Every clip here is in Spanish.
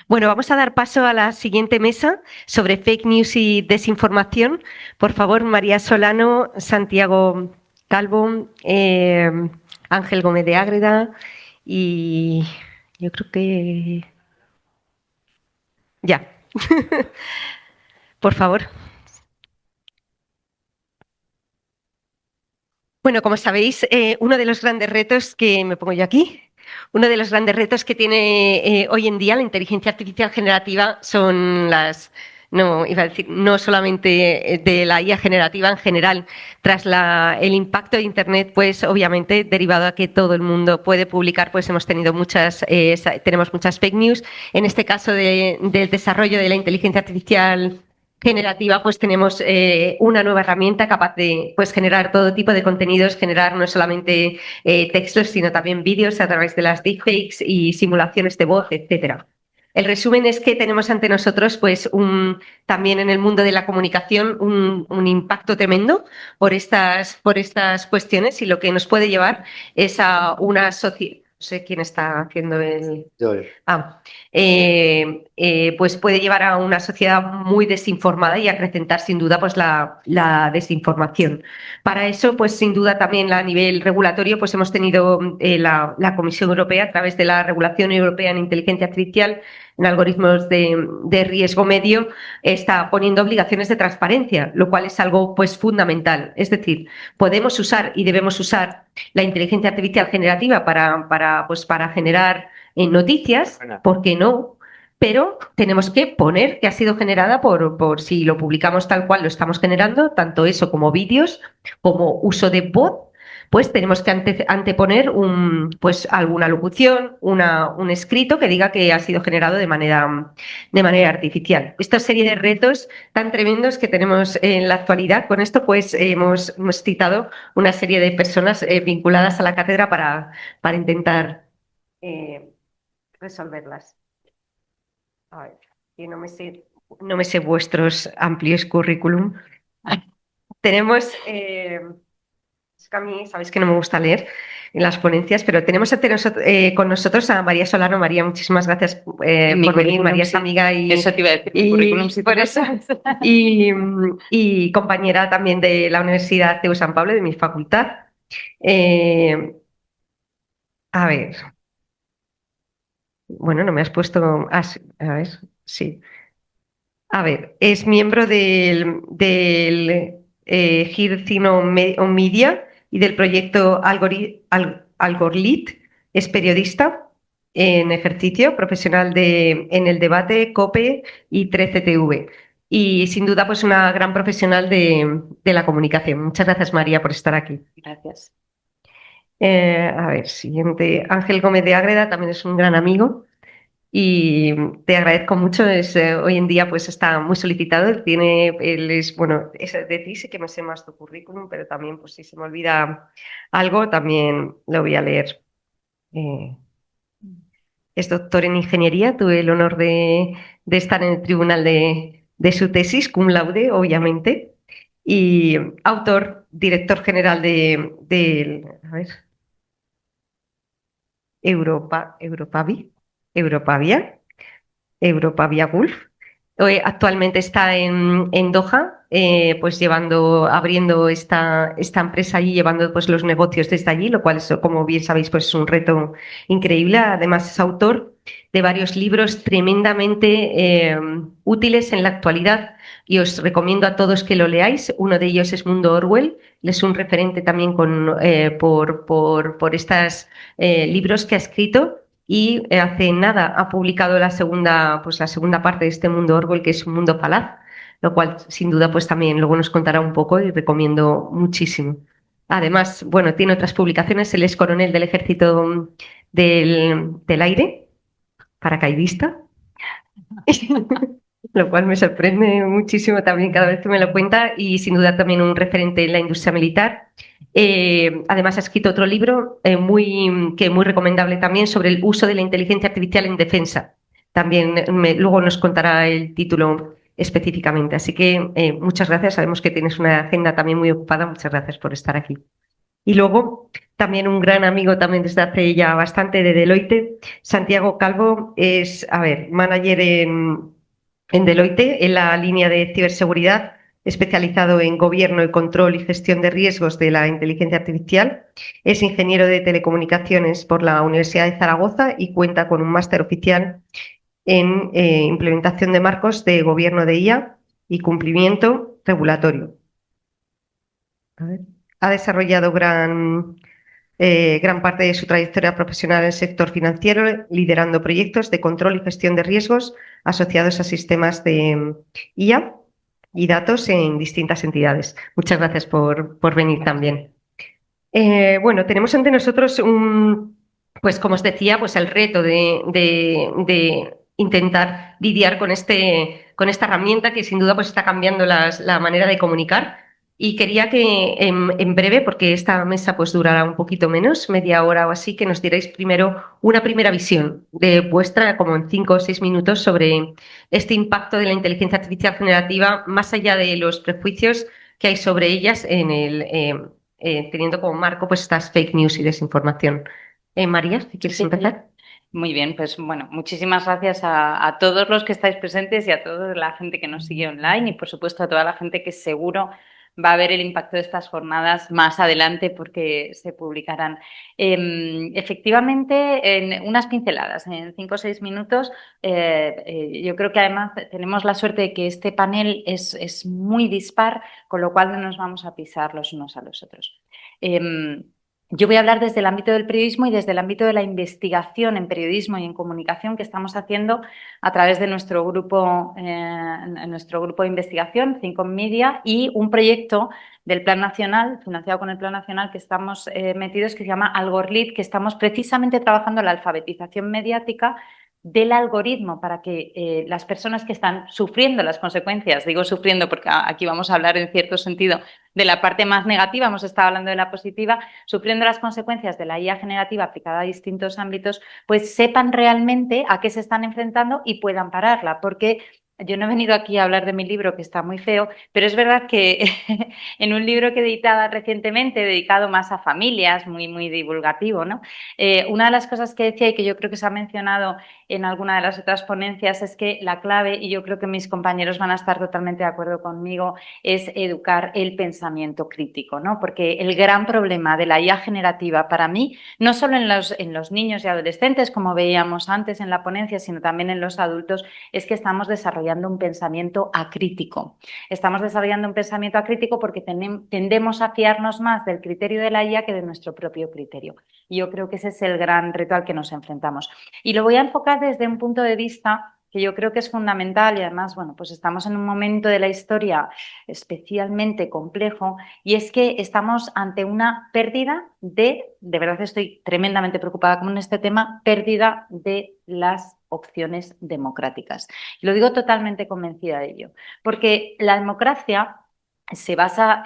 Bueno, vamos a dar paso a la siguiente mesa sobre fake news y desinformación. Por favor, María Solano, Santiago Calvo, Ángel Gómez de Ágreda y yo creo que ya. Por favor. Bueno, como sabéis, uno de los grandes retos que me pongo yo aquí, uno de los grandes retos que tiene hoy en día la inteligencia artificial generativa son no iba a decir, no solamente de la IA generativa en general, tras el impacto de Internet, pues obviamente derivado a que todo el mundo puede publicar, pues hemos tenido tenemos muchas fake news. En este caso del desarrollo de la inteligencia artificial generativa, pues tenemos una nueva herramienta capaz de pues, generar todo tipo de contenidos, generar no solamente textos, sino también vídeos a través de las deepfakes y simulaciones de voz, etcétera. El resumen es que tenemos ante nosotros, pues, también en el mundo de la comunicación, un impacto tremendo por estas cuestiones y lo que nos puede llevar es a una sociedad. No sé quién está haciendo el. Yo. Ah, pues puede llevar a una sociedad muy desinformada y acrecentar sin duda pues la desinformación. Para eso, pues sin duda también a nivel regulatorio, pues hemos tenido la Comisión Europea a través de la Regulación Europea en Inteligencia Artificial en algoritmos de riesgo medio, está poniendo obligaciones de transparencia, lo cual es algo pues fundamental. Es decir, podemos usar y debemos usar la inteligencia artificial generativa para generar noticias, ¿por qué no? Pero tenemos que poner que ha sido generada por si lo publicamos tal cual lo estamos generando, tanto eso como vídeos, como uso de voz, pues tenemos que anteponer pues alguna locución, un escrito que diga que ha sido generado de manera artificial. Esta serie de retos tan tremendos que tenemos en la actualidad, con esto pues hemos citado una serie de personas vinculadas a la cátedra para intentar resolverlas. A ver, que no me sé vuestros amplios currículum. Tenemos, es que a mí sabéis que no me gusta leer en las ponencias, pero tenemos con nosotros a María Solano. María, muchísimas gracias por venir. María es amiga Eso te iba a decir, mi currículum sí por eso, y compañera también de la Universidad de San Pablo, de mi facultad. Eh, a ver, bueno, no me has puesto. A ver, sí. A ver, es miembro del Gircino Media y del proyecto Algorlit. Es periodista en ejercicio, profesional en el debate, COPE y 13TV. Y sin duda, pues una gran profesional de la comunicación. Muchas gracias, María, por estar aquí. Gracias. A ver, siguiente. Ángel Gómez de Ágreda también es un gran amigo. Y te agradezco mucho, hoy en día pues está muy solicitado, bueno, es de ti sí que me sé más tu currículum, pero también pues si se me olvida algo también lo voy a leer. Eh, es doctor en ingeniería, tuve el honor de estar en el tribunal de su tesis, cum laude, obviamente, y autor, director general a ver, Europavia. Europavia Gulf. Actualmente está en Doha, pues abriendo esta empresa allí, llevando pues los negocios desde allí, lo cual es, como bien sabéis, pues es un reto increíble. Además es autor de varios libros tremendamente útiles en la actualidad y os recomiendo a todos que lo leáis. Uno de ellos es Mundo Orwell, es un referente también por estos libros que ha escrito. Y hace nada ha publicado la segunda parte de este mundo Orwell, que es un mundo falaz, lo cual sin duda pues también luego nos contará un poco y recomiendo muchísimo. Además, bueno, tiene otras publicaciones, él es coronel del Ejército del Aire, paracaidista, lo cual me sorprende muchísimo también cada vez que me lo cuenta y sin duda también un referente en la industria militar. Además ha escrito otro libro muy recomendable también sobre el uso de la inteligencia artificial en defensa. También luego nos contará el título específicamente. Así que muchas gracias. Sabemos que tienes una agenda también muy ocupada. Muchas gracias por estar aquí. Y luego también un gran amigo también desde hace ya bastante de Deloitte, Santiago Calvo, es, a ver, manager en Deloitte en la línea de ciberseguridad, especializado en gobierno y control y gestión de riesgos de la inteligencia artificial. Es ingeniero de telecomunicaciones por la Universidad de Zaragoza y cuenta con un máster oficial en implementación de marcos de gobierno de IA y cumplimiento regulatorio. A ver. Ha desarrollado gran parte de su trayectoria profesional en el sector financiero, liderando proyectos de control y gestión de riesgos asociados a sistemas de IA y datos en distintas entidades. Muchas gracias por venir también. Bueno, tenemos ante nosotros pues como os decía, pues el reto de intentar lidiar con esta herramienta que sin duda pues está cambiando la manera de comunicar. Y quería que en breve, porque esta mesa pues durará un poquito menos, media hora o así, que nos dierais primero una primera visión de vuestra, como en 5 o 6 minutos, sobre este impacto de la inteligencia artificial generativa, más allá de los prejuicios que hay sobre ellas teniendo como marco pues estas fake news y desinformación. María, si quieres Sí. empezar. Muy bien, pues bueno, muchísimas gracias a todos los que estáis presentes y a toda la gente que nos sigue online y por supuesto a toda la gente que seguro va a ver el impacto de estas jornadas más adelante porque se publicarán. Efectivamente, en unas pinceladas, en 5 o 6 minutos, yo creo que además tenemos la suerte de que este panel es muy dispar, con lo cual no nos vamos a pisar los unos a los otros. Yo voy a hablar desde el ámbito del periodismo y desde el ámbito de la investigación en periodismo y en comunicación que estamos haciendo a través de nuestro grupo de investigación, Think on Media, y un proyecto del Plan Nacional, financiado con el Plan Nacional, que estamos metidos, que se llama Algorlit, que estamos precisamente trabajando la alfabetización mediática del algoritmo para que las personas que están sufriendo las consecuencias, digo sufriendo porque aquí vamos a hablar en cierto sentido de la parte más negativa, hemos estado hablando de la positiva, sufriendo las consecuencias de la IA generativa aplicada a distintos ámbitos, pues sepan realmente a qué se están enfrentando y puedan pararla, porque yo no he venido aquí a hablar de mi libro, que está muy feo, pero es verdad que en un libro que he editado recientemente, dedicado más a familias, muy divulgativo, ¿no? Una de las cosas que decía y que yo creo que se ha mencionado en alguna de las otras ponencias es que la clave, y yo creo que mis compañeros van a estar totalmente de acuerdo conmigo, es educar el pensamiento crítico, ¿no? Porque el gran problema de la IA generativa para mí, no solo en los niños y adolescentes, como veíamos antes en la ponencia, sino también en los adultos, es que estamos desarrollando un pensamiento acrítico. Estamos desarrollando un pensamiento acrítico porque tendemos a fiarnos más del criterio de la IA que de nuestro propio criterio. Y yo creo que ese es el gran reto al que nos enfrentamos. Y lo voy a enfocar desde un punto de vista que yo creo que es fundamental y además, bueno, pues estamos en un momento de la historia especialmente complejo y es que estamos ante una pérdida de verdad estoy tremendamente preocupada con este tema, pérdida de las opciones democráticas. Y lo digo totalmente convencida de ello, porque la democracia se basa,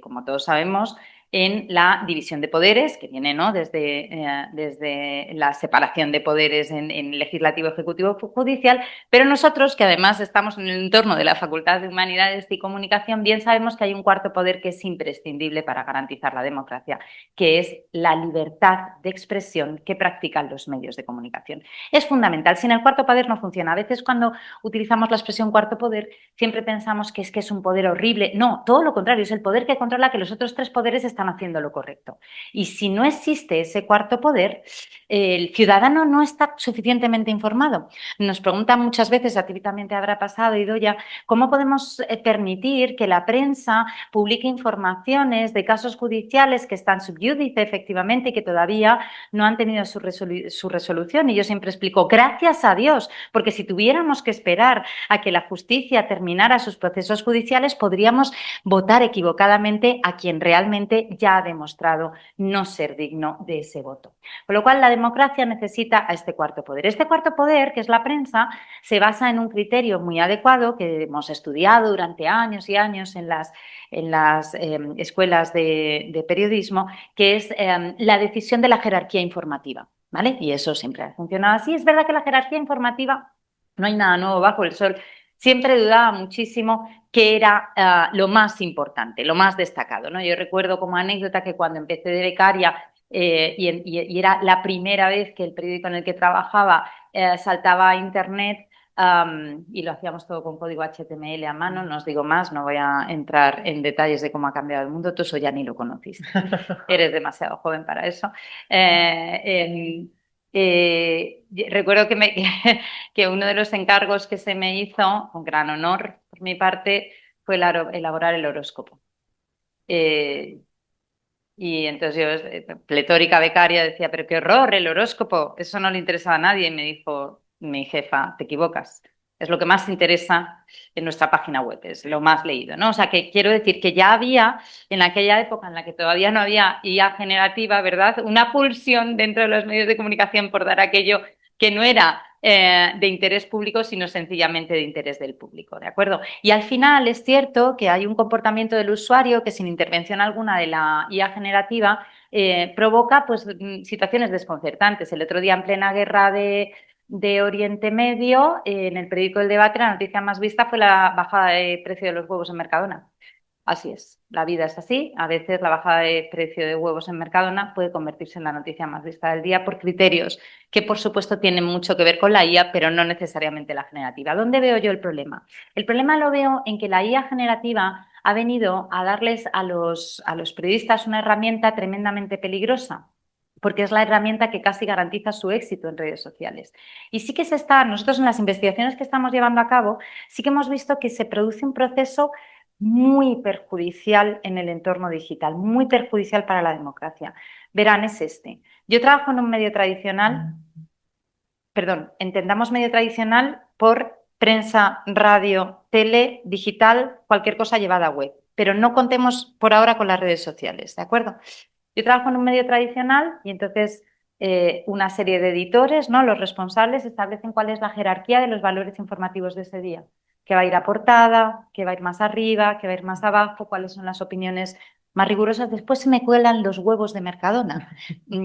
como todos sabemos, en la división de poderes, que viene, ¿no?, desde la separación de poderes en legislativo, ejecutivo, judicial, pero nosotros, que además estamos en el entorno de la Facultad de Humanidades y Comunicación, bien sabemos que hay un cuarto poder que es imprescindible para garantizar la democracia, que es la libertad de expresión que practican los medios de comunicación. Es fundamental. Sin el cuarto poder no funciona. A veces cuando utilizamos la expresión cuarto poder, siempre pensamos que es un poder horrible. No, todo lo contrario, es el poder que controla que los otros tres poderes están haciendo lo correcto. Y si no existe ese cuarto poder, el ciudadano no está suficientemente informado. Nos preguntan muchas veces, a ti también te habrá pasado, Idoia, ¿cómo podemos permitir que la prensa publique informaciones de casos judiciales que están sub judice, efectivamente, y que todavía no han tenido su resolución? Y yo siempre explico, gracias a Dios, porque si tuviéramos que esperar a que la justicia terminara sus procesos judiciales, podríamos votar equivocadamente a quien realmente ya ha demostrado no ser digno de ese voto. Con lo cual, la democracia necesita a este cuarto poder. Este cuarto poder, que es la prensa, se basa en un criterio muy adecuado que hemos estudiado durante años y años en las escuelas de periodismo, que es la decisión de la jerarquía informativa, ¿vale? Y eso siempre ha funcionado así. Es verdad que la jerarquía informativa, no hay nada nuevo bajo el sol, siempre dudaba muchísimo qué era lo más importante, lo más destacado, ¿no? Yo recuerdo como anécdota que cuando empecé de becaria y era la primera vez que el periódico en el que trabajaba saltaba a Internet. Y lo hacíamos todo con código HTML a mano, no os digo más, no voy a entrar en detalles de cómo ha cambiado el mundo, tú eso ya ni lo conociste, eres demasiado joven para eso. Recuerdo que uno de los encargos que se me hizo, con gran honor por mi parte, fue elaborar el horóscopo. Eh, y entonces yo, pletórica becaria, decía, pero qué horror, el horóscopo, eso no le interesaba a nadie. Y me dijo mi jefa, te equivocas, es lo que más interesa en nuestra página web, es lo más leído, ¿no? O sea, que quiero decir que ya había, en aquella época en la que todavía no había IA generativa, ¿verdad? Una pulsión dentro de los medios de comunicación por dar aquello que no era de interés público, sino sencillamente de interés del público, ¿de acuerdo? Y al final es cierto que hay un comportamiento del usuario que sin intervención alguna de la IA generativa provoca pues, situaciones desconcertantes. El otro día, en plena guerra de Oriente Medio, en el periódico El Debate, la noticia más vista fue la bajada de precio de los huevos en Mercadona. Así es, la vida es así. A veces la bajada de precio de huevos en Mercadona puede convertirse en la noticia más vista del día por criterios que, por supuesto, tienen mucho que ver con la IA, pero no necesariamente la generativa. ¿Dónde veo yo el problema? El problema lo veo en que la IA generativa ha venido a darles a los periodistas una herramienta tremendamente peligrosa, porque es la herramienta que casi garantiza su éxito en redes sociales. Y sí que nosotros en las investigaciones que estamos llevando a cabo, sí que hemos visto que se produce un proceso muy perjudicial en el entorno digital, muy perjudicial para la democracia. Verán, es este. Yo trabajo en un medio tradicional, perdón, entendamos medio tradicional por prensa, radio, tele, digital, cualquier cosa llevada a web, pero no contemos por ahora con las redes sociales, ¿de acuerdo? Yo trabajo en un medio tradicional y entonces una serie de editores, ¿no? Los responsables establecen cuál es la jerarquía de los valores informativos de ese día, qué va a ir a portada, qué va a ir más arriba, qué va a ir más abajo, cuáles son las opiniones más rigurosas. Después se me cuelan los huevos de Mercadona,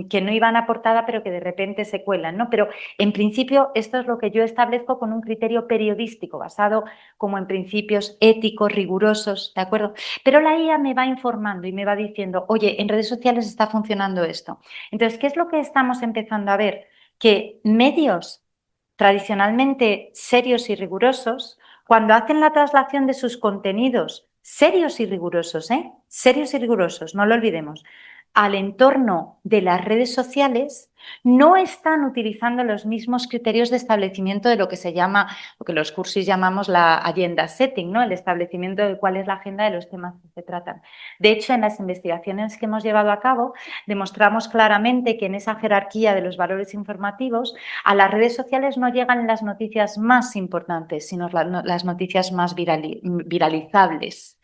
que no iban a portada, pero que de repente se cuelan, ¿no? Pero en principio esto es lo que yo establezco con un criterio periodístico basado como en principios éticos, rigurosos, ¿de acuerdo? Pero la IA me va informando y me va diciendo, oye, en redes sociales está funcionando esto. Entonces, ¿qué es lo que estamos empezando a ver? Que medios tradicionalmente serios y rigurosos, cuando hacen la traslación de sus contenidos serios y rigurosos, serios y rigurosos, no lo olvidemos, al entorno de las redes sociales, no están utilizando los mismos criterios de establecimiento de lo que se llama, lo que los cursis llamamos la agenda setting, ¿no? El establecimiento de cuál es la agenda de los temas que se tratan. De hecho, en las investigaciones que hemos llevado a cabo, demostramos claramente que en esa jerarquía de los valores informativos, a las redes sociales no llegan las noticias más importantes, sino las noticias más viralizables.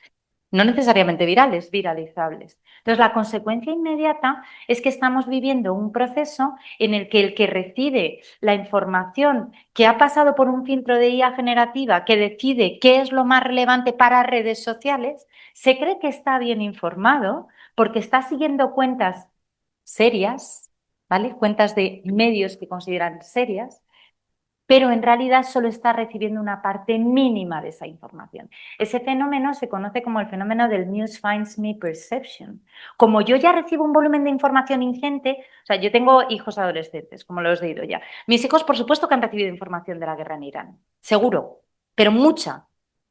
No necesariamente virales, viralizables. Entonces, la consecuencia inmediata es que estamos viviendo un proceso en el que recibe la información que ha pasado por un filtro de IA generativa que decide qué es lo más relevante para redes sociales, se cree que está bien informado porque está siguiendo cuentas serias, ¿vale? Cuentas de medios que consideran serias, pero en realidad solo está recibiendo una parte mínima de esa información. Ese fenómeno se conoce como el fenómeno del News Finds Me Perception. Como yo ya recibo un volumen de información ingente, o sea, yo tengo hijos adolescentes, como los he oído ya. Mis hijos, por supuesto, que han recibido información de la guerra en Irán, seguro, pero mucha,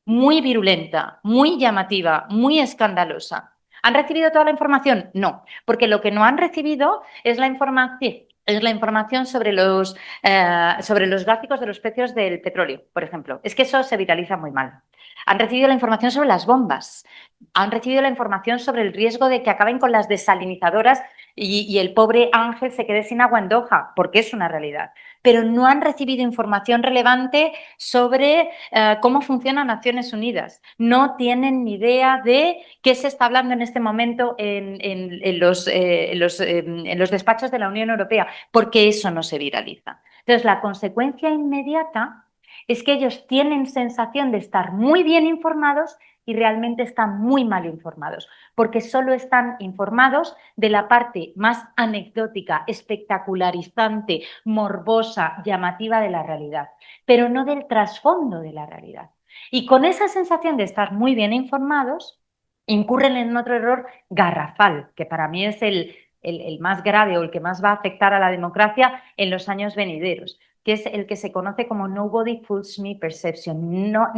muy virulenta, muy llamativa, muy escandalosa. ¿Han recibido toda la información? No, porque lo que no han recibido es la información sobre los gráficos de los precios del petróleo, por ejemplo. Es que eso se viraliza muy mal. Han recibido la información sobre las bombas, han recibido la información sobre el riesgo de que acaben con las desalinizadoras y el pobre Ángel se quede sin agua en Doha, porque es una realidad. Pero no han recibido información relevante sobre cómo funciona Naciones Unidas. No tienen ni idea de qué se está hablando en este momento en los despachos de la Unión Europea, porque eso no se viraliza. Entonces, la consecuencia inmediata es que ellos tienen sensación de estar muy bien informados y realmente están muy mal informados, porque solo están informados de la parte más anecdótica, espectacularizante, morbosa, llamativa de la realidad, pero no del trasfondo de la realidad. Y con esa sensación de estar muy bien informados, incurren en otro error garrafal, que para mí es el más grave o el que más va a afectar a la democracia en los años venideros, que es el que se conoce como nobody fools me perception. No,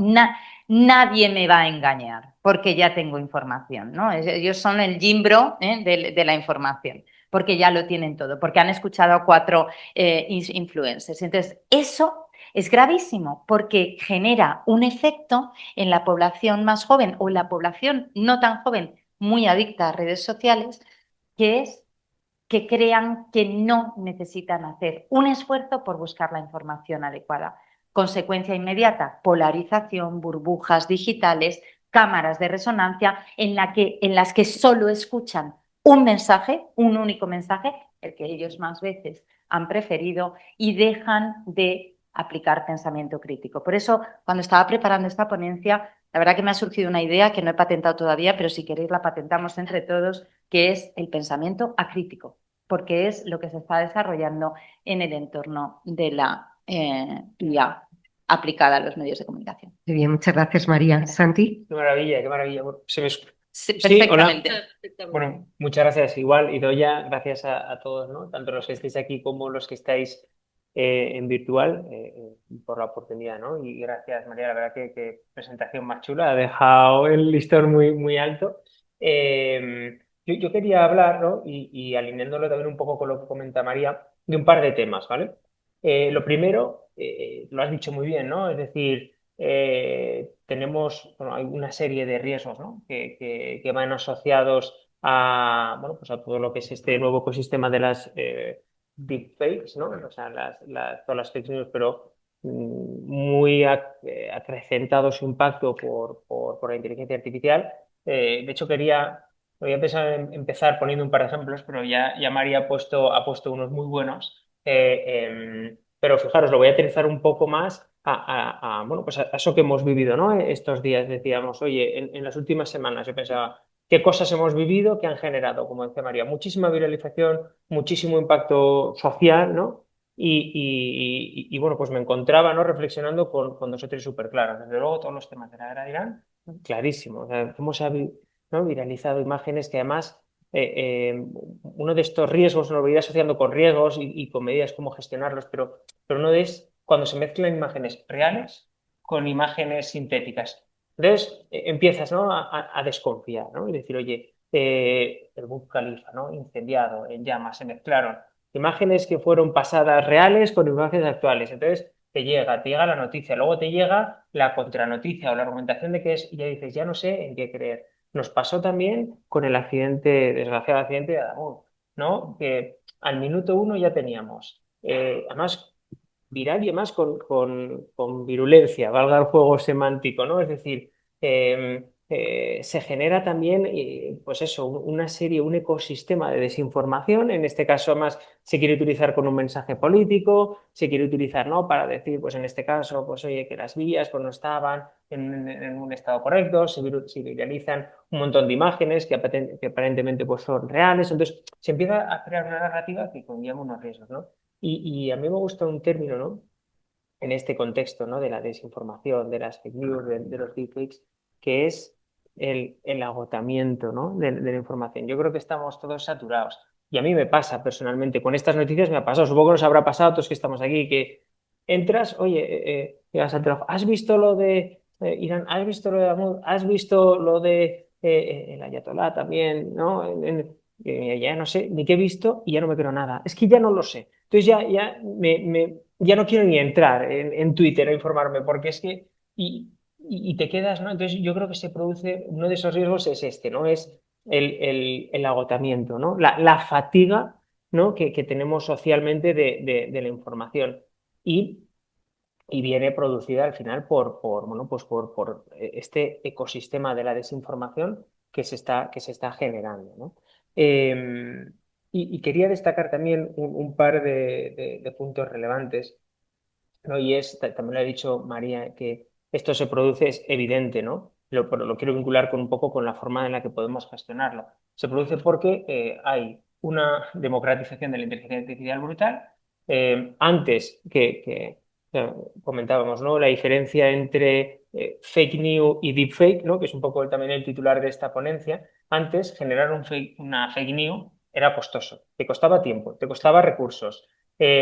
nadie me va a engañar porque ya tengo información, ¿no? Ellos son el gimbro de la información, porque ya lo tienen todo, porque han escuchado a 4 influencers. Entonces, eso es gravísimo porque genera un efecto en la población más joven o en la población no tan joven, muy adicta a redes sociales, que es que crean que no necesitan hacer un esfuerzo por buscar la información adecuada. Consecuencia inmediata, polarización, burbujas digitales, cámaras de resonancia en las que solo escuchan un mensaje, un único mensaje, el que ellos más veces han preferido, y dejan de aplicar pensamiento crítico. Por eso, cuando estaba preparando esta ponencia, la verdad que me ha surgido una idea que no he patentado todavía, pero si queréis la patentamos entre todos, que es el pensamiento acrítico, porque es lo que se está desarrollando en el entorno de la IA aplicada a los medios de comunicación. Muy bien, muchas gracias, María. Gracias. Santi. Qué maravilla, qué maravilla. Bueno, Sí, Sí, hola. perfectamente. Bueno, muchas gracias. Igual, Idoia, gracias a todos, ¿no? Tanto los que estáis aquí como los que estáis en virtual, por la oportunidad, ¿no? Y gracias, María, la verdad que presentación más chula, ha dejado el listón muy, muy alto. Yo quería hablar, ¿no? Y alineándolo también un poco con lo que comenta María, de un par de temas, ¿vale? Lo primero, lo has dicho muy bien, ¿no? Es decir, tenemos, bueno, hay una serie de riesgos, ¿no? que van asociados a, bueno, pues a todo lo que es este nuevo ecosistema de las deepfakes, ¿no? O sea, todas las fake news, pero muy acrecentado su impacto por la inteligencia artificial. De hecho, había pensado en empezar poniendo un par de ejemplos, pero ya María ha puesto unos muy buenos. Pero fijaros, lo voy a aterrizar un poco más bueno, pues a eso que hemos vivido, ¿no? Estos días decíamos, oye, en las últimas semanas yo pensaba, ¿qué cosas hemos vivido que han generado, como decía María, muchísima viralización, muchísimo impacto social, ¿no? Bueno, pues me encontraba, ¿no? Reflexionando con dos o tres súper claros. Desde luego, todos los temas de la guerra de Irán, clarísimo. O sea, cómo se han, ¿no? viralizado imágenes que además uno de estos riesgos nos lo irá asociando con riesgos y con medidas cómo gestionarlos, pero no es cuando se mezclan imágenes reales con imágenes sintéticas. Entonces empiezas, ¿no? a desconfiar, ¿no? Y decir, oye, el Burj Khalifa, ¿no? Incendiado, en llamas, se mezclaron imágenes que fueron pasadas reales con imágenes actuales. Entonces te llega la noticia, luego te llega la contranoticia o la argumentación de que es, y ya dices, ya no sé en qué creer. Nos pasó también con el accidente, desgraciado accidente de Adamuz, ¿no? Que al minuto uno ya teníamos. Además, viral y además con virulencia, valga el juego semántico, ¿no? Es decir, se genera también, pues eso, una serie, un ecosistema de desinformación. En este caso, además, se quiere utilizar con un mensaje político, se quiere utilizar, ¿no? Para decir, pues en este caso, pues oye, que las vías pues, no estaban en un estado correcto, se viralizan un montón de imágenes que aparentemente pues, son reales. Entonces, se empieza a crear una narrativa que conlleva unos riesgos, ¿no? Y a mí me gusta un término, ¿no? En este contexto, ¿no? De la desinformación, de las fake news, de los deepfakes, que es el agotamiento, ¿no? de la información. Yo creo que estamos todos saturados. Y a mí me pasa personalmente, con estas noticias me ha pasado, supongo que nos habrá pasado a todos que estamos aquí, que entras, oye, llegas al trabajo, ¿has visto lo de Irán? ¿Has visto lo de Amud? ¿Has visto lo de el Ayatolá también? ¿No? Ya no sé ni qué he visto y ya no me creo nada. Es que ya no lo sé. Entonces ya no quiero ni entrar en Twitter a informarme porque es que y te quedas, ¿no? Entonces yo creo que se produce, uno de esos riesgos es este, ¿no? Es el agotamiento, ¿no? La fatiga, ¿no? que tenemos socialmente de la información y, y viene producida al final bueno, pues por este ecosistema de la desinformación que se está generando, ¿no? Y quería destacar también un par de puntos relevantes, ¿no? Y también lo ha dicho María, que esto se produce, es evidente, ¿no? Pero lo quiero vincular con un poco con la forma en la que podemos gestionarlo. Se produce porque hay una democratización de la inteligencia artificial brutal. Antes que comentábamos, ¿no? La diferencia entre fake news y deepfake, ¿no? Que es un poco también el titular de esta ponencia. Antes, generar una fake news era costoso, te costaba tiempo, te costaba recursos.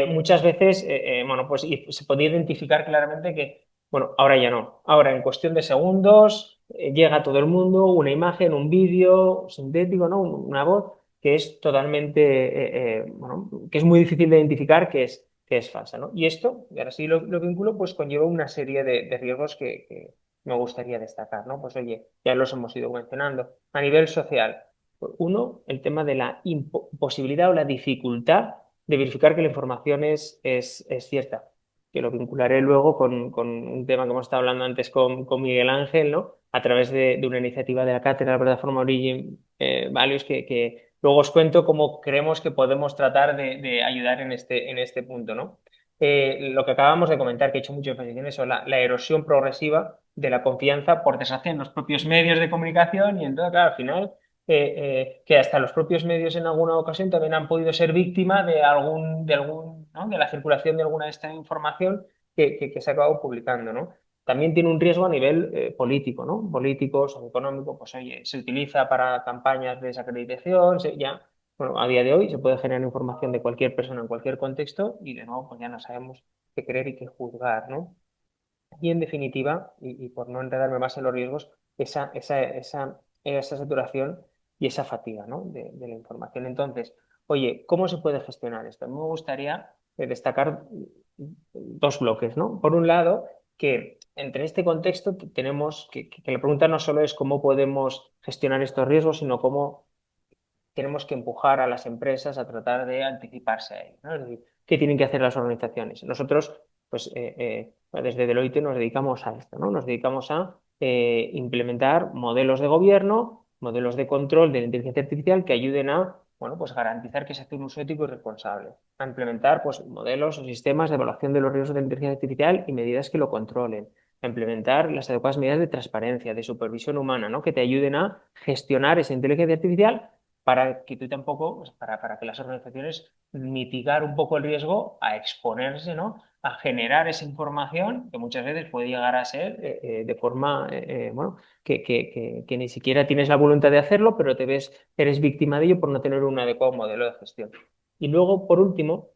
Muchas veces, bueno, pues se podía identificar claramente que, bueno, ahora ya no. Ahora, en cuestión de segundos, llega a todo el mundo una imagen, un vídeo sintético, ¿no? Una voz que es totalmente, bueno, que es muy difícil de identificar que es falsa, ¿no? Y esto, y ahora sí lo vinculo, pues conlleva una serie de riesgos que me gustaría destacar, ¿no? Pues oye, ya los hemos ido mencionando. A nivel social, pues, uno, el tema de la imposibilidad o la dificultad de verificar que la información es cierta, que lo vincularé luego con un tema que hemos estado hablando antes con Miguel Ángel, ¿no? A través de una iniciativa de la cátedra de la plataforma Origin Values que luego os cuento cómo creemos que podemos tratar de ayudar en este punto, ¿no? Lo que acabamos de comentar, que he hecho mucho énfasis en eso, la erosión progresiva de la confianza, por desgracia, en los propios medios de comunicación y entonces, claro, al final, que hasta los propios medios en alguna ocasión también han podido ser víctima ¿no? De la circulación de alguna de esta información que se ha acabado publicando, ¿no? También tiene un riesgo a nivel político, ¿no? Políticos o económico, pues oye, se utiliza para campañas de desacreditación, bueno, a día de hoy se puede generar información de cualquier persona en cualquier contexto y de nuevo pues ya no sabemos qué creer y qué juzgar, ¿no? Y en definitiva, y por no enredarme más en los riesgos, esa saturación y esa fatiga, ¿no? de la información. Entonces, oye, ¿cómo se puede gestionar esto? A mí me gustaría destacar dos bloques, ¿no? Por un lado, que entre este contexto tenemos que la pregunta no solo es cómo podemos gestionar estos riesgos, sino cómo tenemos que empujar a las empresas a tratar de anticiparse a ello, ¿no? Es decir, ¿qué tienen que hacer las organizaciones? Nosotros, pues desde Deloitte nos dedicamos a esto, ¿no? Nos dedicamos a implementar modelos de gobierno, modelos de control de la inteligencia artificial que ayuden a, bueno, pues garantizar que se hace un uso ético y responsable, a implementar, pues, modelos o sistemas de evaluación de los riesgos de la inteligencia artificial y medidas que lo controlen, a implementar las adecuadas medidas de transparencia, de supervisión humana, ¿no? Que te ayuden a gestionar esa inteligencia artificial para que tú tampoco, pues, para que las organizaciones mitigar un poco el riesgo a exponerse, ¿no? A generar esa información que muchas veces puede llegar a ser de forma, bueno, que ni siquiera tienes la voluntad de hacerlo, pero eres víctima de ello por no tener un adecuado modelo de gestión. Y luego, por último,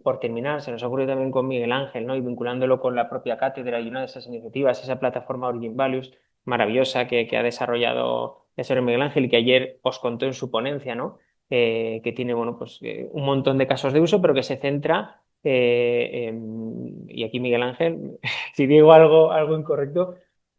por terminar, se nos ocurre también con Miguel Ángel, ¿no? Y vinculándolo con la propia cátedra y una de esas iniciativas, esa plataforma Origin Values maravillosa que ha desarrollado el señor Miguel Ángel y que ayer os contó en su ponencia, ¿no? Que tiene, bueno, pues un montón de casos de uso, pero que se centra, y aquí Miguel Ángel, si digo algo incorrecto,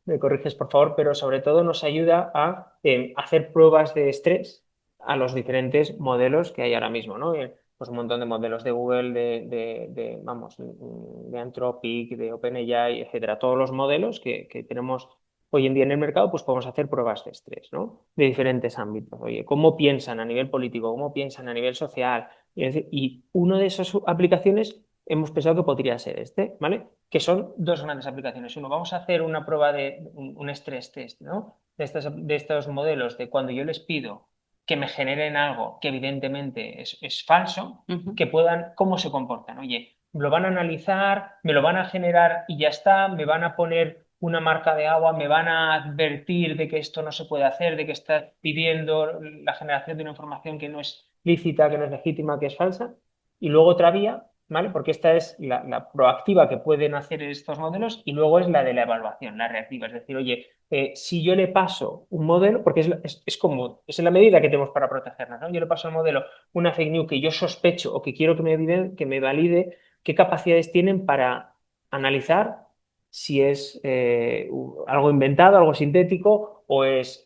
me corriges por favor, pero sobre todo nos ayuda a hacer pruebas de estrés a los diferentes modelos que hay ahora mismo, ¿no? Pues un montón de modelos de Google, vamos, de Anthropic, de OpenAI, etcétera. Todos los modelos que tenemos hoy en día en el mercado, pues podemos hacer pruebas de estrés, ¿no? De diferentes ámbitos. Oye, ¿cómo piensan a nivel político? ¿Cómo piensan a nivel social? Y una de esas aplicaciones hemos pensado que podría ser ¿vale? Que son dos grandes aplicaciones. Uno, vamos a hacer una prueba de un stress test, ¿no? De estos modelos, de cuando yo les pido que me generen algo que evidentemente es falso, que puedan, ¿cómo se comportan? Oye, lo van a analizar, me lo van a generar y ya está, me van a poner una marca de agua, me van a advertir de que esto no se puede hacer, de que está pidiendo la generación de una información que no es lícita, que no es legítima, que es falsa. Y luego otra vía, ¿vale? Porque esta es la proactiva que pueden hacer estos modelos y luego es la de la evaluación, la reactiva. Es decir, oye, si yo le paso un modelo, porque es la medida que tenemos para protegernos, ¿no? Yo le paso al modelo una fake news que yo sospecho o que quiero que me valide qué capacidades tienen para analizar si es algo inventado, algo sintético o es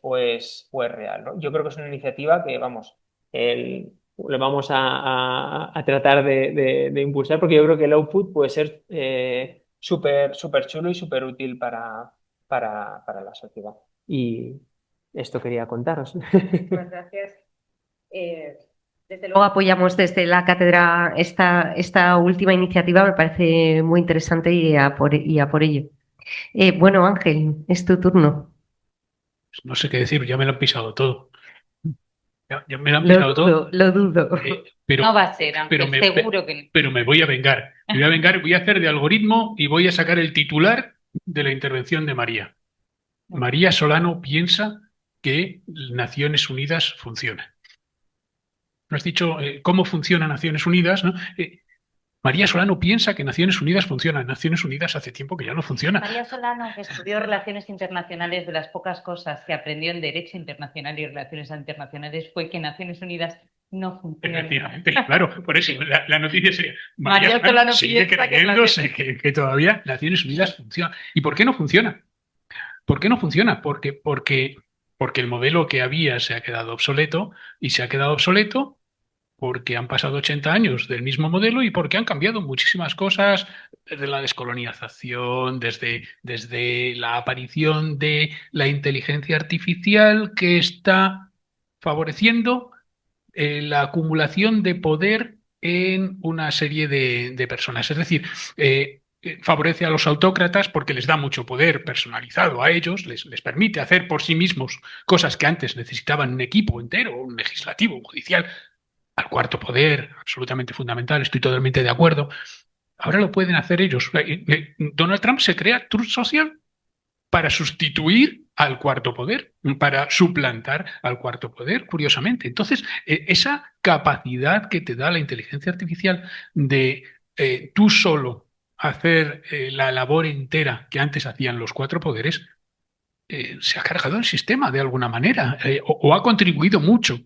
real, ¿no? Yo creo que es una iniciativa que, vamos, le vamos a tratar de impulsar porque yo creo que el output puede ser súper chulo y súper útil para la sociedad. Y esto quería contaros. Muchas gracias. Desde luego apoyamos desde la cátedra esta última iniciativa, me parece muy interesante y a por ello. Bueno, Ángel, es tu turno. No sé qué decir, ya me lo han pisado todo. Ya me lo han pisado todo. Lo dudo. Pero, No va a ser, Ángel, pero seguro que no. pero me voy a vengar. Me voy a vengar, voy a hacer de algoritmo y voy a sacar el titular de la intervención de María. María Solano piensa que Naciones Unidas funciona. No has dicho cómo funciona Naciones Unidas, ¿no? María Solano piensa que Naciones Unidas funciona. Naciones Unidas hace tiempo que ya no funciona. María Solano, que estudió Relaciones Internacionales, de las pocas cosas que aprendió en Derecho Internacional y Relaciones Internacionales fue que Naciones Unidas no funciona. Efectivamente, claro, por eso la noticia sería María Solano sigue piensa creyéndose que todavía Naciones Unidas funciona. ¿Y por qué no funciona? ¿Por qué no funciona? Porque el modelo que había se ha quedado obsoleto y se ha quedado obsoleto porque han pasado 80 años del mismo modelo y porque han cambiado muchísimas cosas desde la descolonización, desde la aparición de la inteligencia artificial que está favoreciendo la acumulación de poder en una serie de personas. Es decir, favorece a los autócratas porque les da mucho poder personalizado a ellos, les permite hacer por sí mismos cosas que antes necesitaban un equipo entero, un legislativo, un judicial, al cuarto poder, absolutamente fundamental, estoy totalmente de acuerdo. Ahora lo pueden hacer ellos. Donald Trump se crea Truth Social para sustituir al cuarto poder, para suplantar al cuarto poder, curiosamente. Entonces, esa capacidad que te da la inteligencia artificial de tú solo hacer la labor entera que antes hacían los cuatro poderes, se ha cargado el sistema de alguna manera, o ha contribuido mucho,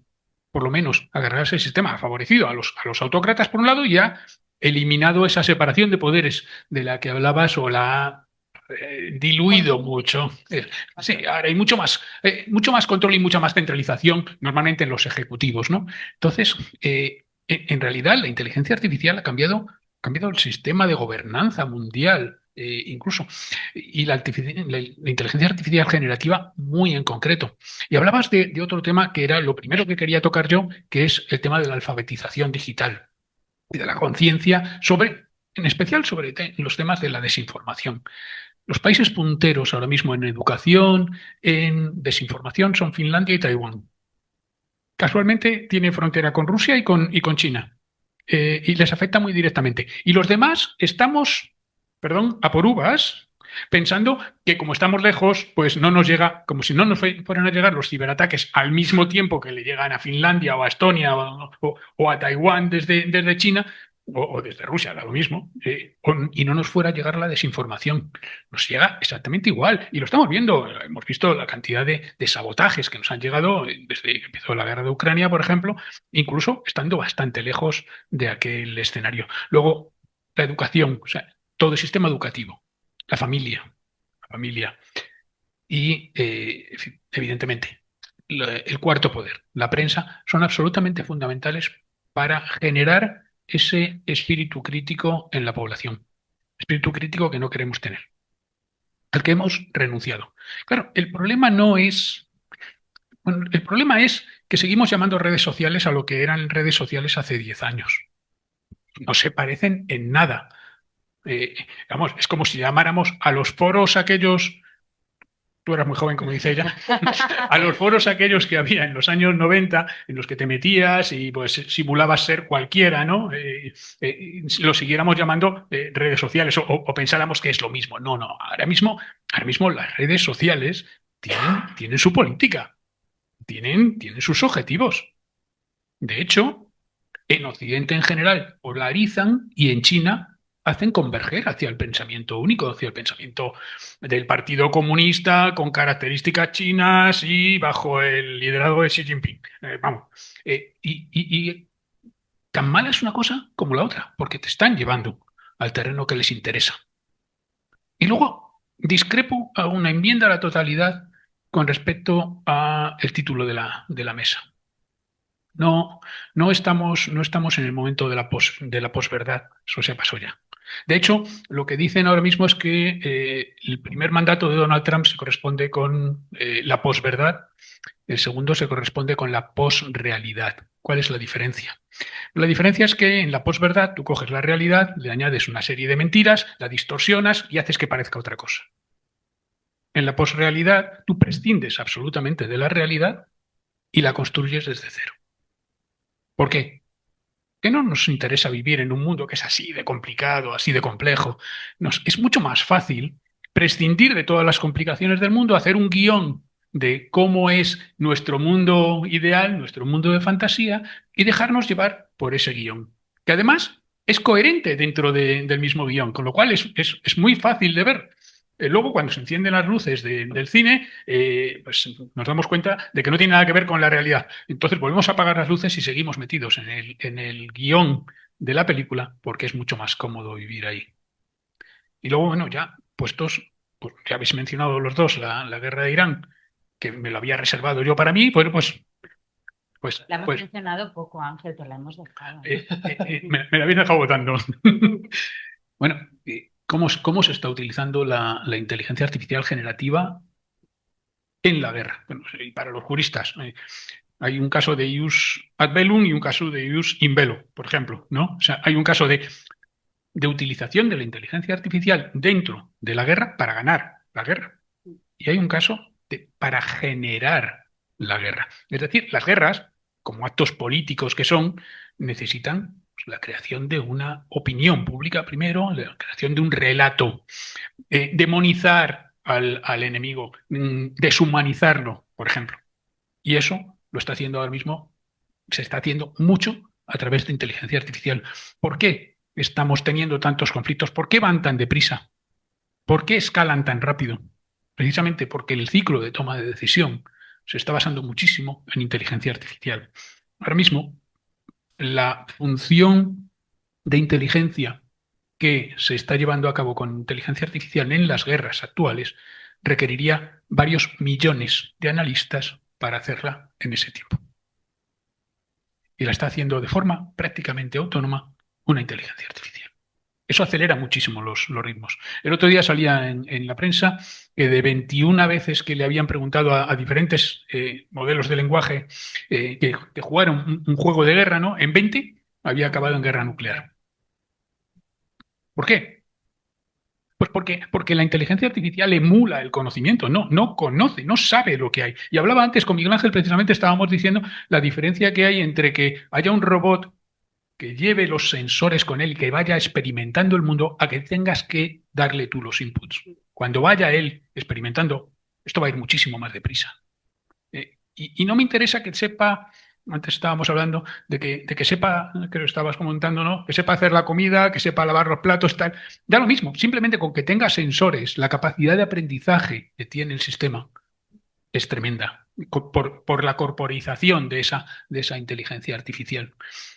por lo menos, a cargarse el sistema, ha favorecido a los autócratas por un lado y ha eliminado esa separación de poderes de la que hablabas o la ha diluido mucho. Sí, ahora hay mucho más control y mucha más centralización normalmente en los ejecutivos, ¿no? Entonces, en realidad la inteligencia artificial ha cambiado el sistema de gobernanza mundial, incluso, y la inteligencia artificial generativa muy en concreto. Y hablabas de otro tema que era lo primero que quería tocar yo, que es el tema de la alfabetización digital y de la conciencia sobre, en especial sobre los temas de la desinformación. Los países punteros ahora mismo en educación, en desinformación, son Finlandia y Taiwán. Casualmente tiene frontera con Rusia y con China. Y les afecta muy directamente. Y los demás estamos, perdón, a por uvas, pensando que como estamos lejos, pues no nos llega, como si no nos fueran a llegar los ciberataques al mismo tiempo que le llegan a Finlandia o a Estonia o a Taiwán desde China, o desde Rusia, da lo mismo, y no nos fuera a llegar la desinformación. Nos llega exactamente igual. Y lo estamos viendo. Hemos visto la cantidad de sabotajes que nos han llegado desde que empezó la guerra de Ucrania, por ejemplo, incluso estando bastante lejos de aquel escenario. Luego, la educación, o sea, todo el sistema educativo, la familia y, evidentemente, el cuarto poder, la prensa, son absolutamente fundamentales para generar ese espíritu crítico en la población. Espíritu crítico que no queremos tener, al que hemos renunciado. Claro, el problema no es... Bueno, el problema es que seguimos llamando redes sociales a lo que eran redes sociales hace 10 años. No se parecen en nada. Vamos, es como si llamáramos a los foros aquellos, tú eras muy joven, como dice ella, a los foros aquellos que había en los años 90, en los que te metías y pues simulabas ser cualquiera, ¿no? Lo siguiéramos llamando redes sociales o pensáramos que es lo mismo. No, no, ahora mismo las redes sociales tienen su política, tienen sus objetivos. De hecho, en Occidente en general polarizan y en China hacen converger hacia el pensamiento único, hacia el pensamiento del Partido Comunista con características chinas y bajo el liderazgo de Xi Jinping. Vamos, y tan mala es una cosa como la otra, porque te están llevando al terreno que les interesa. Y luego discrepo a una enmienda a la totalidad con respecto al título de la mesa. No, no estamos en el momento de la posverdad. Eso se pasó ya. De hecho, lo que dicen ahora mismo es que el primer mandato de Donald Trump se corresponde con la posverdad, el segundo se corresponde con la posrealidad. ¿Cuál es la diferencia? La diferencia es que en la posverdad tú coges la realidad, le añades una serie de mentiras, la distorsionas y haces que parezca otra cosa. En la posrealidad tú prescindes absolutamente de la realidad y la construyes desde cero. ¿Por qué? Que no nos interesa vivir en un mundo que es así de complicado, así de complejo. Es mucho más fácil prescindir de todas las complicaciones del mundo, hacer un guión de cómo es nuestro mundo ideal, nuestro mundo de fantasía, y dejarnos llevar por ese guión, que además es coherente dentro del mismo guión, con lo cual es muy fácil de ver. Luego, cuando se encienden las luces del cine, pues nos damos cuenta de que no tiene nada que ver con la realidad. Entonces volvemos a apagar las luces y seguimos metidos en el guión de la película, porque es mucho más cómodo vivir ahí. Y luego, bueno, ya puestos, pues ya habéis mencionado los dos la guerra de Irán, que me lo había reservado yo para mí, bueno, La hemos pues mencionado poco, Ángel, pero la hemos dejado. me la habéis dejado votando. Bueno, ¿cómo se está utilizando la inteligencia artificial generativa en la guerra? Bueno, y para los juristas, hay un caso de ius ad bellum y un caso de ius in bello, por ejemplo, ¿no? O sea, hay un caso de utilización de la inteligencia artificial dentro de la guerra para ganar la guerra. Y hay un caso para generar la guerra. Es decir, las guerras, como actos políticos que son, necesitan pues, la creación de una opinión pública primero, la creación de un relato, demonizar al enemigo, deshumanizarlo, por ejemplo. Y eso lo está haciendo ahora mismo, se está haciendo mucho a través de inteligencia artificial. ¿Por qué estamos teniendo tantos conflictos? ¿Por qué van tan deprisa? ¿Por qué escalan tan rápido? Precisamente porque el ciclo de toma de decisión se está basando muchísimo en inteligencia artificial. Ahora mismo, la función de inteligencia que se está llevando a cabo con inteligencia artificial en las guerras actuales requeriría varios millones de analistas para hacerla en ese tiempo. Y la está haciendo de forma prácticamente autónoma una inteligencia artificial. Eso acelera muchísimo los ritmos. El otro día salía en la prensa que de 21 veces que le habían preguntado a diferentes modelos de lenguaje que jugaran un juego de guerra, ¿no? En 20 había acabado en guerra nuclear. ¿Por qué? Pues porque la inteligencia artificial emula el conocimiento, no conoce, no sabe lo que hay. Y hablaba antes con Miguel Ángel, precisamente estábamos diciendo la diferencia que hay entre que haya un robot que lleve los sensores con él y que vaya experimentando el mundo a que tengas que darle tú los inputs. Cuando vaya él experimentando, esto va a ir muchísimo más deprisa. Y no me interesa que sepa, antes estábamos hablando de que sepa, que lo estabas comentando, ¿no? Que sepa hacer la comida, que sepa lavar los platos, tal. Da lo mismo, simplemente con que tenga sensores, la capacidad de aprendizaje que tiene el sistema es tremenda por la corporización de esa inteligencia artificial.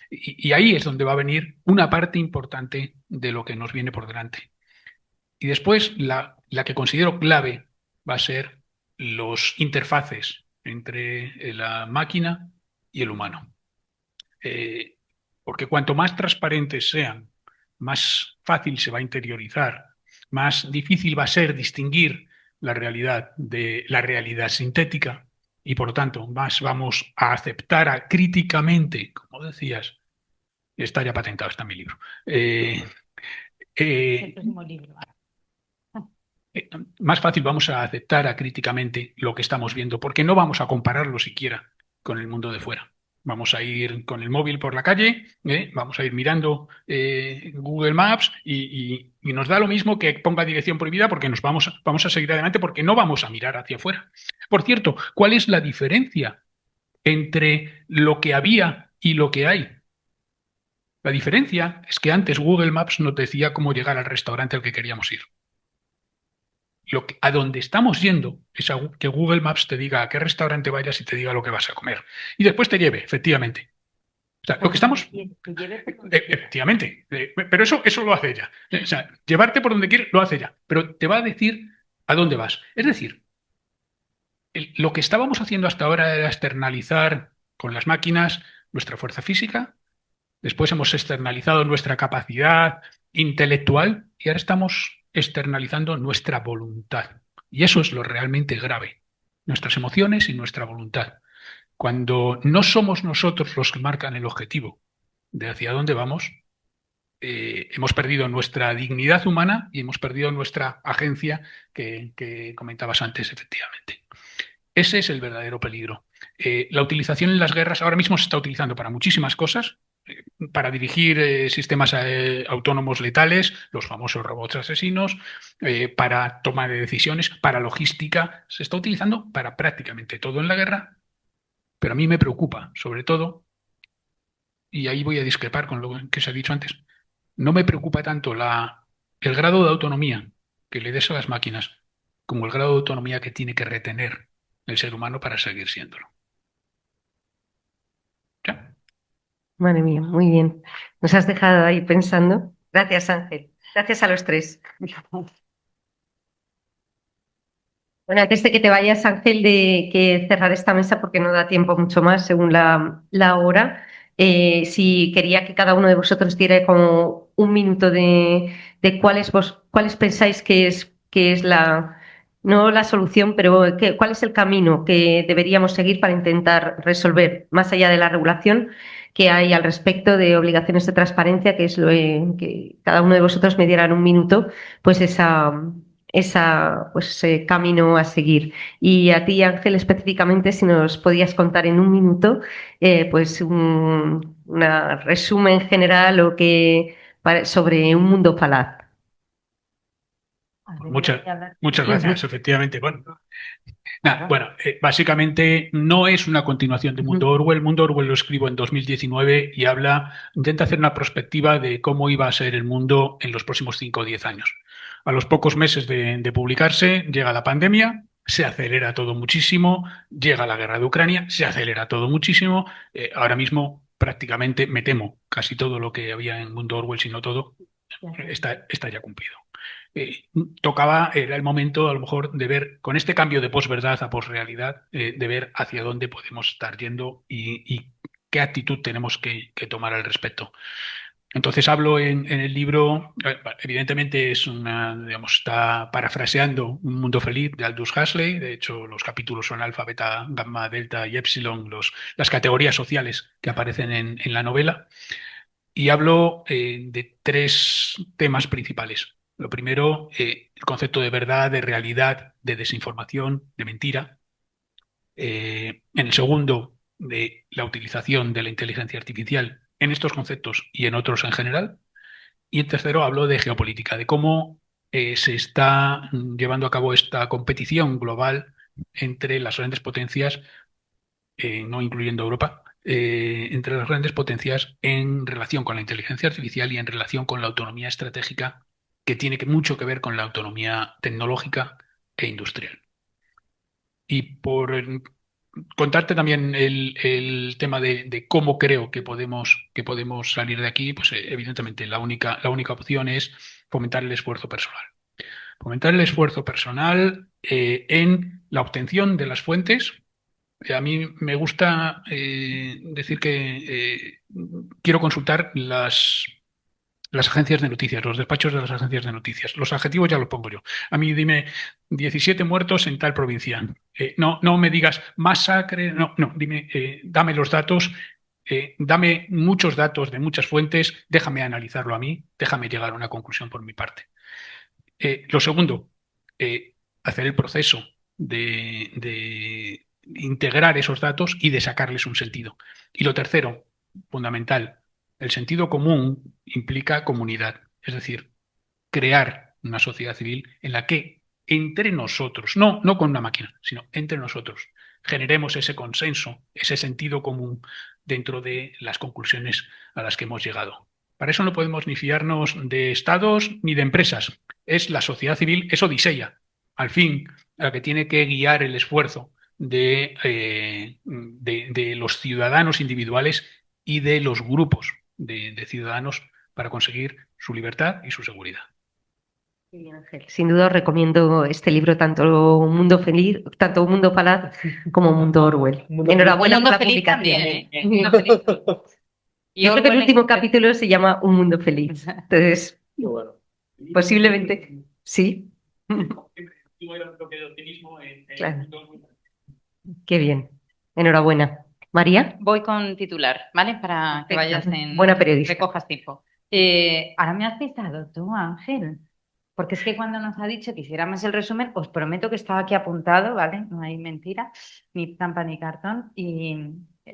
Y ahí es donde va a venir una parte importante de lo que nos viene por delante. Y después la que considero clave va a ser los interfaces entre la máquina y el humano. Porque cuanto más transparentes sean, más fácil se va a interiorizar, más difícil va a ser distinguir la realidad de la realidad sintética y por lo tanto más vamos a aceptar críticamente, como decías, está ya patentado, está en mi libro. El próximo libro. Más fácil vamos a aceptar críticamente lo que estamos viendo, porque no vamos a compararlo siquiera con el mundo de fuera. Vamos a ir con el móvil por la calle, vamos a ir mirando Google Maps y nos da lo mismo que ponga dirección prohibida porque vamos a seguir adelante porque no vamos a mirar hacia afuera. Por cierto, ¿cuál es la diferencia entre lo que había y lo que hay? La diferencia es que antes Google Maps nos decía cómo llegar al restaurante al que queríamos ir. A donde estamos yendo es a que Google Maps te diga a qué restaurante vayas y te diga lo que vas a comer. Y después te lleve, efectivamente. O sea, lo que estamos... Efectivamente. Pero eso lo hace ella. O sea, llevarte por donde quieres lo hace ella. Pero te va a decir a dónde vas. Es decir, lo que estábamos haciendo hasta ahora era externalizar con las máquinas nuestra fuerza física. Después hemos externalizado nuestra capacidad intelectual y ahora estamos externalizando nuestra voluntad. Y eso es lo realmente grave, nuestras emociones y nuestra voluntad. Cuando no somos nosotros los que marcan el objetivo de hacia dónde vamos, hemos perdido nuestra dignidad humana y hemos perdido nuestra agencia que comentabas antes, efectivamente. Ese es el verdadero peligro. La utilización en las guerras ahora mismo se está utilizando para muchísimas cosas. para dirigir sistemas autónomos letales, los famosos robots asesinos, para toma de decisiones, para logística. Se está utilizando para prácticamente todo en la guerra, pero a mí me preocupa, sobre todo, y ahí voy a discrepar con lo que se ha dicho antes, no me preocupa tanto el grado de autonomía que le des a las máquinas como el grado de autonomía que tiene que retener el ser humano para seguir siéndolo. ¿Ya? Madre mía, muy bien. Nos has dejado ahí pensando. Gracias, Ángel. Gracias a los tres. Bueno, antes de que te vayas, Ángel, de que cerrar esta mesa porque no da tiempo mucho más según la hora, si quería que cada uno de vosotros diera como un minuto de cuáles pensáis que es no la solución, pero cuál es el camino que deberíamos seguir para intentar resolver, más allá de la regulación que hay al respecto de obligaciones de transparencia, que es que cada uno de vosotros me dieran un minuto, pues ese camino a seguir. Y a ti, Ángel, específicamente, si nos podías contar en un minuto, pues una resumen general sobre un mundo falaz. Muchas gracias, efectivamente. Bueno, nada, bueno, básicamente no es una continuación de Mundo Orwell. Mundo Orwell lo escribo en 2019 y intenta hacer una perspectiva de cómo iba a ser el mundo en los próximos 5 o 10 años. A los pocos meses de publicarse llega la pandemia, se acelera todo muchísimo, llega la guerra de Ucrania, se acelera todo muchísimo. Ahora mismo prácticamente me temo casi todo lo que había en Mundo Orwell, si no todo, está ya cumplido. Era el momento a lo mejor de ver, con este cambio de posverdad a posrealidad, de ver hacia dónde podemos estar yendo y qué actitud tenemos que tomar al respecto. Entonces hablo en el libro, evidentemente está parafraseando Un mundo feliz de Aldous Huxley. De hecho, los capítulos son alfa, beta, gamma, delta y epsilon, las categorías sociales que aparecen en la novela. Y hablo de 3 temas principales. Lo primero, el concepto de verdad, de realidad, de desinformación, de mentira. En el segundo, de la utilización de la inteligencia artificial en estos conceptos y en otros en general. Y en tercero, hablo de geopolítica, de cómo se está llevando a cabo esta competición global entre las grandes potencias, no incluyendo Europa, entre las grandes potencias en relación con la inteligencia artificial y en relación con la autonomía estratégica, que tiene mucho que ver con la autonomía tecnológica e industrial. Y por contarte también el tema de cómo creo que podemos salir de aquí, pues evidentemente la única opción es fomentar el esfuerzo personal. Fomentar el esfuerzo personal en la obtención de las fuentes. A mí me gusta decir que quiero consultar las agencias de noticias, los despachos de las agencias de noticias. Los adjetivos ya los pongo yo. A mí dime 17 muertos en tal provincia. No me digas masacre, no, dime, dame los datos, dame muchos datos de muchas fuentes, déjame analizarlo a mí, déjame llegar a una conclusión por mi parte. Lo segundo, hacer el proceso de integrar esos datos y de sacarles un sentido. Y lo tercero, fundamental, el sentido común implica comunidad, es decir, crear una sociedad civil en la que entre nosotros, no con una máquina, sino entre nosotros, generemos ese consenso, ese sentido común dentro de las conclusiones a las que hemos llegado. Para eso no podemos ni fiarnos de estados ni de empresas. Es la sociedad civil, es Odisea, al fin, la que tiene que guiar el esfuerzo de los ciudadanos individuales y de los grupos de ciudadanos para conseguir su libertad y su seguridad. Bien, Ángel. Sin duda os recomiendo este libro, tanto Un mundo feliz, tanto Un mundo falaz como Mundo Orwell. Enhorabuena por la publicación. Yo creo que el último capítulo se llama Un mundo feliz. Entonces, posiblemente, sí. Claro. Qué bien. Enhorabuena. María. Voy con titular, ¿vale? Para que vayas Buena periodista. recojas tiempo. Ahora me has citado tú, Ángel. Porque es que cuando nos ha dicho que hiciéramos el resumen, os prometo que estaba aquí apuntado, ¿vale? No hay mentira, ni trampa ni cartón. Y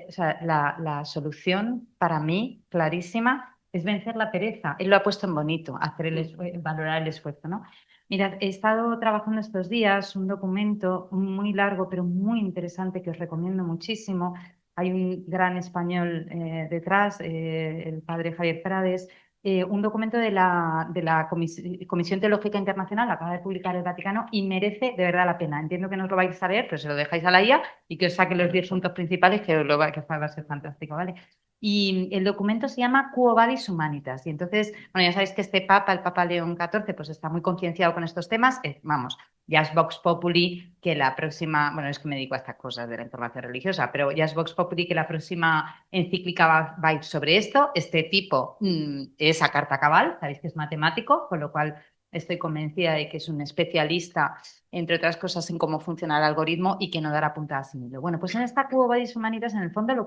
O sea, la solución para mí, clarísima, es vencer la pereza. Él lo ha puesto en bonito, hacer valorar el esfuerzo, ¿no? Mirad, he estado trabajando estos días un documento muy largo, pero muy interesante, que os recomiendo muchísimo. Hay un gran español detrás, el padre Javier Prades, un documento de la Comisión Teológica Internacional, acaba de publicar el Vaticano, y merece de verdad la pena. Entiendo que no os lo vais a leer, pero se lo dejáis a la IA y que os saque los 10 puntos principales, que va a ser fantástico, ¿vale? Y el documento se llama Quo Vadis Humanitas. Y entonces, bueno, ya sabéis que este Papa, el Papa León XIV, pues está muy concienciado con estos temas. Vamos, ya es Vox Populi que la próxima, bueno, es que me dedico a estas cosas de la información religiosa, pero ya es Vox Populi que la próxima encíclica va a ir sobre esto. Este tipo es a carta cabal, sabéis que es matemático, con lo cual estoy convencida de que es un especialista, entre otras cosas, en cómo funciona el algoritmo y que no dará puntadas sin hilo. Bueno, pues en esta Quo Vadis Humanitas, en el fondo, lo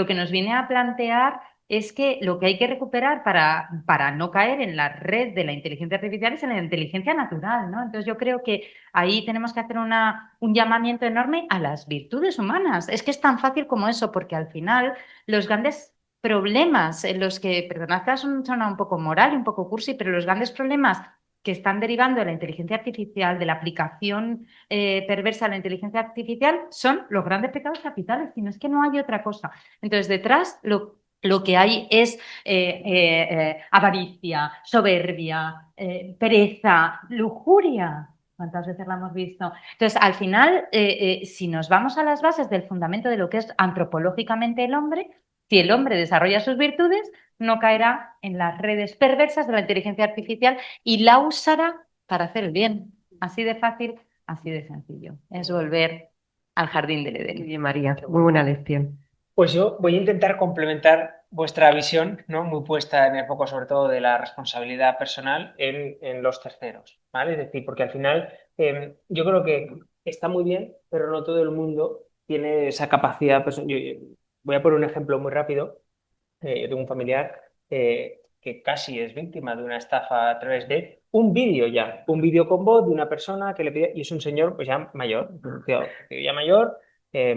que nos viene a plantear es que lo que hay que recuperar para no caer en la red de la inteligencia artificial es en la inteligencia natural, ¿no? Entonces yo creo que ahí tenemos que hacer un llamamiento enorme a las virtudes humanas. Es que es tan fácil como eso, porque al final los grandes problemas en los que, perdonad que suena un poco moral y un poco cursi, pero los grandes problemas que están derivando de la inteligencia artificial, de la aplicación perversa de la inteligencia artificial, son los grandes pecados capitales, sino es que no hay otra cosa. Entonces, detrás lo que hay es avaricia, soberbia, pereza, lujuria. ¿Cuántas veces la hemos visto? Entonces, al final, si nos vamos a las bases del fundamento de lo que es antropológicamente el hombre, si el hombre desarrolla sus virtudes, no caerá en las redes perversas de la inteligencia artificial y la usará para hacer el bien. Así de fácil, así de sencillo. Es volver al jardín del Muy Edén. bien, María, muy buena lección. Pues yo voy a intentar complementar vuestra visión, ¿no? Muy puesta en el foco sobre todo de la responsabilidad personal en los terceros, ¿vale? Es decir, porque al final yo creo que está muy bien, pero no todo el mundo tiene esa capacidad. Voy a poner un ejemplo muy rápido. Yo tengo un familiar que casi es víctima de una estafa a través de un vídeo con voz de una persona que le pide, y es un señor pues ya mayor, un tío ya mayor,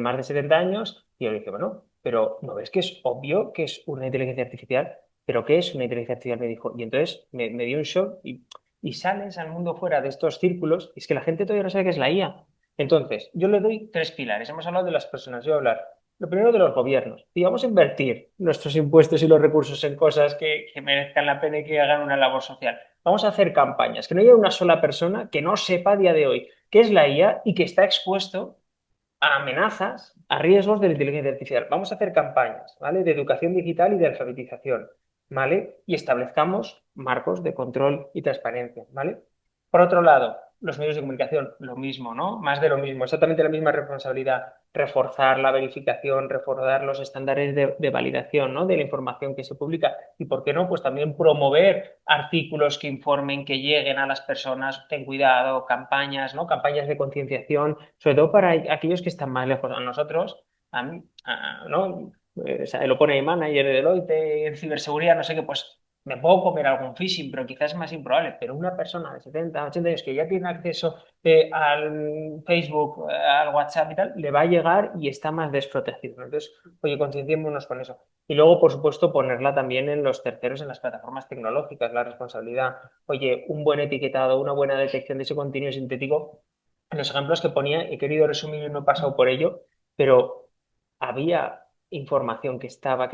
más de 70 años, y yo le dije, bueno, pero ¿no ves que es obvio que es una inteligencia artificial? ¿Pero qué es una inteligencia artificial? Me dijo, y entonces me dio un shock y sales al mundo fuera de estos círculos, y es que la gente todavía no sabe qué es la IA. Entonces, yo le doy tres pilares. Hemos hablado de las personas, yo voy a hablar lo primero de los gobiernos. Y vamos a invertir nuestros impuestos y los recursos en cosas que merezcan la pena y que hagan una labor social. Vamos a hacer campañas, que no haya una sola persona que no sepa a día de hoy qué es la IA y que está expuesto a amenazas, a riesgos de la inteligencia artificial. Vamos a hacer campañas, ¿vale? De educación digital y de alfabetización, ¿vale? Y establezcamos marcos de control y transparencia, ¿vale? Por otro lado, los medios de comunicación, lo mismo, ¿no? Más de lo mismo, exactamente la misma responsabilidad, reforzar la verificación, reforzar los estándares de validación, ¿no? De la información que se publica y, ¿por qué no? Pues también promover artículos que informen, que lleguen a las personas, ten cuidado, campañas, ¿no? Campañas de concienciación, sobre todo para aquellos que están más lejos a nosotros, ¿no? O sea, lo pone mi manager de Deloitte, en ciberseguridad, no sé qué, pues me puedo comer algún phishing, pero quizás es más improbable. Pero una persona de 70, 80 años que ya tiene acceso al Facebook, al WhatsApp y tal, le va a llegar y está más desprotegido. Entonces, oye, concienciémonos con eso. Y luego, por supuesto, ponerla también en los terceros, en las plataformas tecnológicas, la responsabilidad. Oye, un buen etiquetado, una buena detección de ese contenido sintético. En los ejemplos que ponía, he querido resumir y no he pasado por ello, pero había información que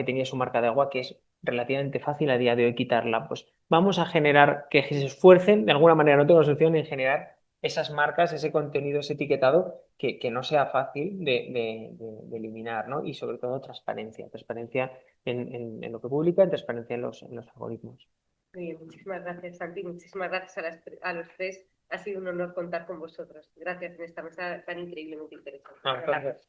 tenía su marca de agua, que es relativamente fácil a día de hoy quitarla. Pues vamos a generar que se esfuercen, de alguna manera no tengo solución, en generar esas marcas, ese contenido, ese etiquetado, que no sea fácil de eliminar, ¿no? Y sobre todo transparencia, transparencia en lo que publica, transparencia en los algoritmos. Muy bien, muchísimas gracias, Santi. Muchísimas gracias a los tres. Ha sido un honor contar con vosotros. Gracias en esta mesa tan increíblemente interesante. Gracias.